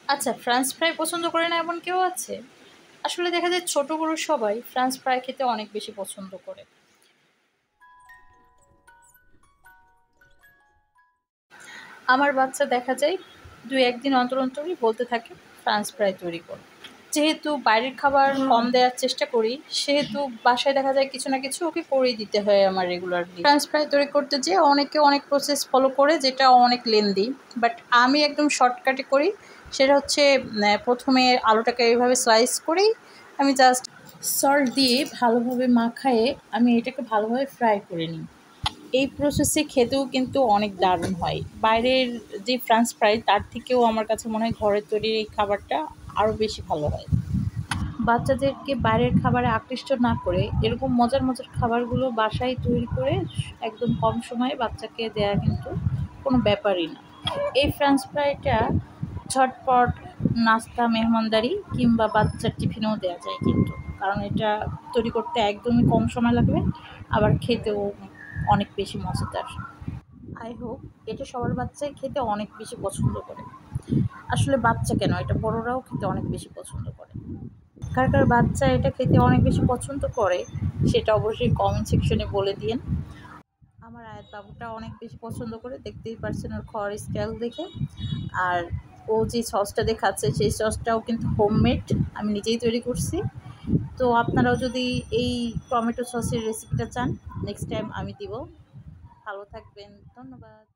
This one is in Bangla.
আচ্ছা, ফ্রেঞ্চ ফ্রাই পছন্দ করে না এমন কেউ আছে? আসলে দেখা যায় ছোট বড় সবাই ফ্রেঞ্চ ফ্রাই খেতে অনেক বেশি পছন্দ করে। আমার বাচ্চা দেখা যায় ২-১ দিন অন্তর অন্তরই বলতে থাকে ফ্রেঞ্চ ফ্রাই তৈরি করো। যেহেতু বাইরের খাবার কম দেওয়ার চেষ্টা করি, সেহেতু বাসায় দেখা যায় কিছু না কিছু ওকে করেই দিতে হয় আমার রেগুলারলি। ফ্রেঞ্চ ফ্রাই তৈরি করতে যেয়ে অনেকে অনেক প্রসেস ফলো করে যেটা অনেক লেন্দি। বাট আমি একদম শর্টকাটে করি। সেটা হচ্ছে ১ম এ আলুটাকে এভাবে স্লাইস করেই আমি জাস্ট সল্ট দিয়ে ভালোভাবে মাখায়ে আমি এটাকে ভালোভাবে ফ্রাই করে নিই। এই প্রসেসে খেতেও কিন্তু অনেক দারুণ হয়। বাইরের যে ফ্রেঞ্চ ফ্রাই তার থেকেও আমার কাছে মনে হয় ঘরের তৈরির এই খাবারটা আরও বেশি ভালো হয়। বাচ্চাদেরকে বাইরের খাবারে আকৃষ্ট না করে এরকম মজার মজার খাবারগুলো বাসায় তৈরি করে একদম কম সময়ে বাচ্চাকে দেয়া কিন্তু কোনো ব্যাপারই না। এই ফ্রেঞ্চ ফ্রাইটা ঝটপট নাস্তা, মেহমানদারি কিংবা বাচ্চার টিফিনেও দেয়া যায় কিন্তু। কারণ এটা তৈরি করতে একদমই কম সময় লাগবে, আবার খেতেও অনেক বেশি মজাদার। আই হোপ এটা সবার বাচ্চাই খেতে অনেক বেশি পছন্দ করে। আসলে বাচ্চা কেন, এটা বড়রাও খেতে অনেক বেশি পছন্দ করে। কার কার বাচ্চা এটা খেতে অনেক বেশি পছন্দ করে সেটা অবশ্যই কমেন্ট সেকশনে বলে দিয়েন। আমার আয়াত বাবুটা অনেক বেশি পছন্দ করে, দেখতেই পারছেন ওর খাওয়ার স্টাইল দেখে। আর ও যে সসটা দেখাচ্ছে সেই সসটাও কিন্তু হোমমেড, আমি নিজেই তৈরি করছি। তো আপনারাও যদি এই টমেটো সসের রেসিপিটা চান, নেক্সট টাইম আমি দিব। ভালো থাকবেন, ধন্যবাদ।